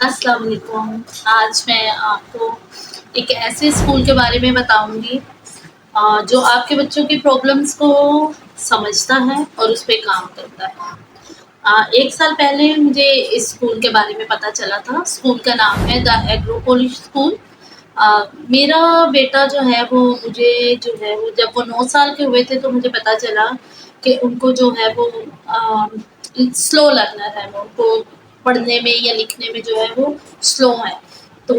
अस्सलाम वालेकुम। आज मैं आपको एक ऐसे स्कूल के बारे में बताऊँगी जो आपके बच्चों की प्रॉब्लम्स को समझता है और उस पे काम करता है। 1 साल पहले मुझे इस स्कूल के बारे में पता चला था। स्कूल का नाम है द एग्रोपोलिश स्कूल। मेरा बेटा जो है वो जब वो 9 साल के हुए थे तो मुझे पता चला कि उनको जो है वो स्लो लर्नर है, वो उनको पढ़ने में या लिखने में जो है वो स्लो है। तो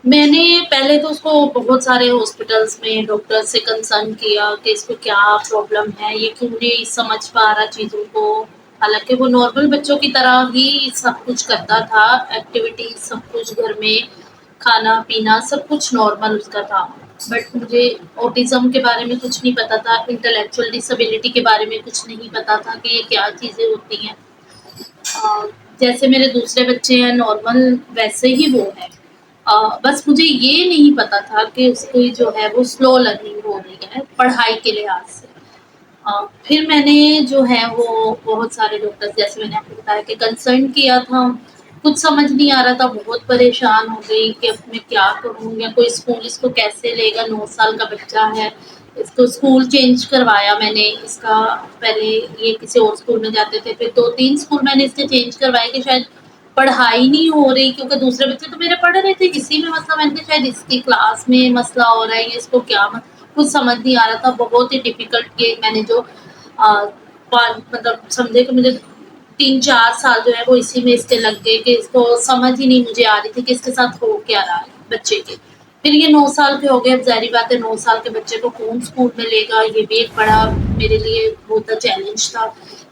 मैंने पहले तो उसको बहुत सारे हॉस्पिटल्स में डॉक्टर से कंसल्ट किया कि इसको क्या प्रॉब्लम है, ये क्यों नहीं समझ पा रहा चीज़ों को। हालाँकि वो नॉर्मल बच्चों की तरह ही सब कुछ करता था, एक्टिविटीज़ सब कुछ घर में, खाना-पीना सब कुछ नॉर्मल उसका था। बट मुझे ऑटिज़्म के बारे में कुछ नहीं पता था, इंटेलेक्चुअल डिसेबिलिटी के बारे में कुछ नहीं पता था कि ये क्या चीज़ें होती हैं। अ, जैसे मेरे दूसरे बच्चे हैं नॉर्मल वैसे ही वो है। बस मुझे ये नहीं पता था कि उसकी जो है वो स्लो लर्निंग हो रही है पढ़ाई के लिहाज से। फिर मैंने जो है वो बहुत सारे डॉक्टर्स जैसे मैंने आपको बताया कि कंसल्ट किया था। कुछ समझ नहीं आ रहा था, बहुत परेशान हो गई कि अब मैं क्या करूँ या कोई स्कूल इसको कैसे लेगा, 9 साल का बच्चा है। इसको स्कूल चेंज करवाया मैंने, इसका पहले ये किसी और स्कूल में जाते थे, फिर 2-3 स्कूल मैंने इसके चेंज करवाए कि शायद पढ़ाई नहीं हो रही क्योंकि दूसरे बच्चे तो मेरे पढ़ रहे थे, इसी में मसला मैंने कहा शायद इसकी क्लास में मसला हो रहा है या इसको क्या कुछ समझ नहीं आ रहा था। बहुत ही डिफ़िकल्ट के मैंने जो अ, मतलब समझे कि मुझे 3-4 साल जो है वो इसी में इसके लग गए कि इसको समझ ही नहीं मुझे आ रही थी कि इसके साथ हो क्या रहा है बच्चे के। फिर ये 9 साल के हो गए, अब ज़ाहिर-सी बात है 9 साल के बच्चे को कौन स्कूल में लेगा, ये भी एक बड़ा मेरे लिए वो था चैलेंज था।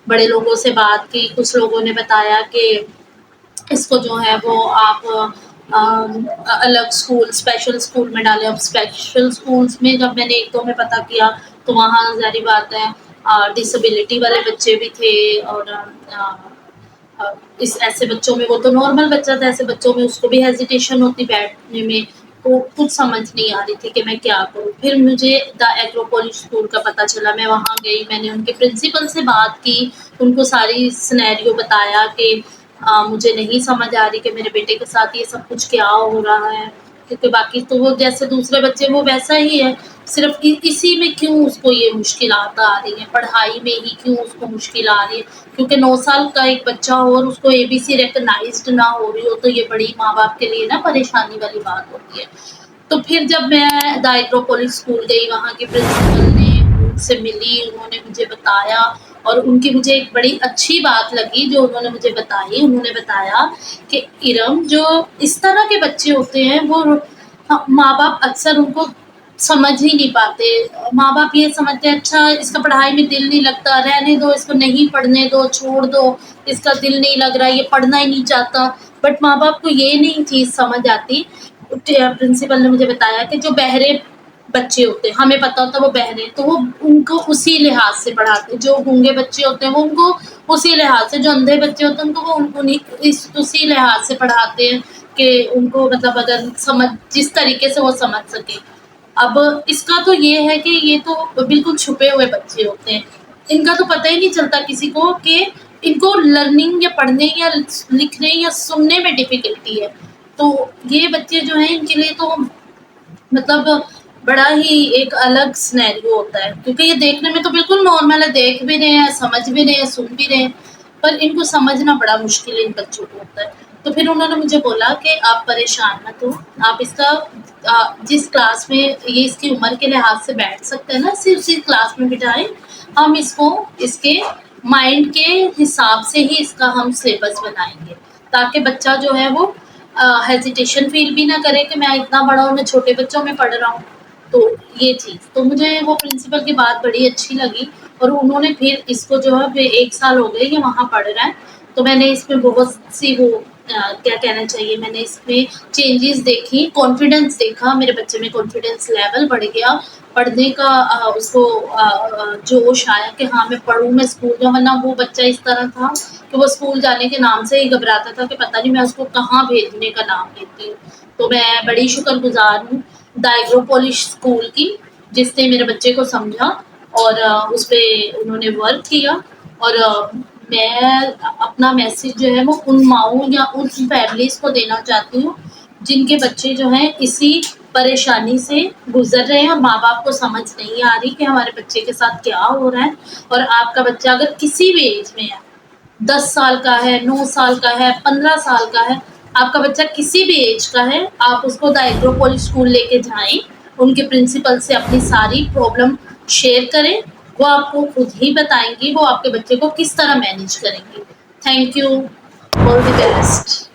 बड़े लोगों से बात की, कुछ लोगों ने बताया कि इसको जो है वो आप अलग स्कूल, स्पेशल स्कूल में डालें। अब स्पेशल स्कूल्स में जब मैंने 1-2 में पता किया, तो वहाँ ज़ाहिर-सी बात है डिसेबिलिटी वाले बच्चे भी थे और इस ऐसे बच्चों में वो तो नॉर्मल बच्चा था, ऐसे बच्चों में उसको भी हेजिटेशन होती बैठने में, तो कुछ समझ नहीं आ रही थी कि मैं क्या करूँ। फिर मुझे द एग्रोपोलिश स्कूल का पता चला, मैं वहाँ गई, मैंने उनके प्रिंसिपल से बात की, उनको सारी सिनेरियो बताया कि मुझे नहीं समझ आ रही कि मेरे बेटे के साथ ये सब कुछ क्या हो रहा है, क्योंकि बाकी तो वो जैसे दूसरे बच्चे वो वैसा ही है, सिर्फ़ इसी में क्यों उसको ये मुश्किलात आ रही हैं, पढ़ाई में ही क्यों उसको मुश्किल आ रही है। क्योंकि 9 साल का एक बच्चा हो और उसको एबीसी रिकॉग्नाइज़्ड ना हो रही हो, तो ये बड़ी माँ-बाप के लिए ना परेशानी वाली बात होती है। तो फिर जब मैं द एग्रोपोलिस स्कूल गई, वहाँ के प्रिंसिपल ने उनसे मिली, उन्होंने मुझे बताया और उनकी मुझे एक बड़ी अच्छी बात लगी जो उन्होंने मुझे बताई। उन्होंने बताया कि इरम जो इस तरह के बच्चे होते हैं वो माँ-बाप अक्सर उनको समझ ही नहीं पाते। माँ-बाप ये समझते हैं अच्छा इसका पढ़ाई में दिल नहीं लगता, रहने दो, इसको नहीं पढ़ने दो, छोड़ दो, इसका दिल नहीं लग रहा, ये पढ़ना ही नहीं चाहता। बट माँ-बाप को ये नहीं चीज़ समझ आती। प्रिंसिपल ने मुझे बताया कि जो बहरे बच्चे होते हैं, हमें पता होता है वो बहरे हैं, तो वो उनको उसी लिहाज से पढ़ाते हैं। जो गूंगे बच्चे होते हैं वो उनको उसी लिहाज से, जो अंधे बच्चे होते हैं उनको वो उन्हीं उसी लिहाज से पढ़ाते हैं कि उनको मतलब अगर समझ जिस तरीके से वो समझ सकें। अब इसका तो ये है कि ये तो बिल्कुल छुपे हुए बच्चे होते हैं। इनका तो पता ही नहीं चलता किसी को कि इनको लर्निंग या पढ़ने या लिखने या सुनने में डिफ़िकल्टी है। तो ये बच्चे जो हैं इनके लिए तो मतलब बड़ा ही एक अलग सिनेरियो होता है, क्योंकि ये देखने में तो बिल्कुल नॉर्मल है, देख भी रहे हैं, समझ भी रहे हैं, सुन भी रहे हैं, पर इनको समझना बड़ा मुश्किल इन बच्चों को होता है। तो फिर उन्होंने मुझे बोला कि आप परेशान मत हो, आप इसका जिस क्लास में ये इसकी उम्र के लिहाज से बैठ सकते हैं ना, सिर्फ उसी क्लास में बिठाएँ, हम इसको इसके माइंड के हिसाब से ही इसका हम सिलेबस बनाएँगे, ताकि बच्चा जो है वो हेजिटेशन फ़ील भी ना करे कि मैं इतना बड़ा हूँ, मैं छोटे बच्चों में पढ़ रहा हूँ। तो ये चीज़, तो मुझे वो प्रिंसिपल की बात बड़ी अच्छी लगी और उन्होंने फिर इसको जो है फिर 1 साल हो गए ये वहाँ पढ़ रहा है। तो मैंने इसमें बहुत सी वो क्या कहना चाहिए, मैंने इसमें चेंजेज़ देखी, कॉन्फिडेंस देखा, मेरे बच्चे में कॉन्फिडेंस लेवल बढ़ गया, पढ़ने का उसको जोश आया कि हाँ, मैं पढ़ूँ, मैं स्कूल जाऊँ, वरना वो बच्चा इस तरह था कि वो स्कूल जाने के नाम से ही घबराता था कि पता नहीं मैं उसको कहाँ भेजने का नाम लेती हूँ। तो मैं बड़ी शुक्रगुज़ार हूँ द एग्रोपोलिश स्कूल की, जिसने मेरे बच्चे को समझा और उस पे उन्होंने वर्क किया और मैं अपना मैसेज जो है वो उन माँओं या उन फैमिलीज़ को देना चाहती हूँ, जिनके बच्चे जो हैं इसी परेशानी से गुज़र रहे हैं और माँ-बाप को समझ नहीं आ रही कि हमारे बच्चे के साथ क्या हो रहा है। और आपका बच्चा अगर किसी भी एज में है, 10 साल का है, 9 साल का है, 15 साल का है, आपका बच्चा किसी भी एज का है, आप उसको द एग्रोपोलिस स्कूल लेके जाएँ, उनके प्रिंसिपल से अपनी सारी प्रॉब्लम शेयर करें, वो आपको खुद ही बताएँगी, वो आपके बच्चे को किस तरह मैनेज करेंगी। Thank you, all the best.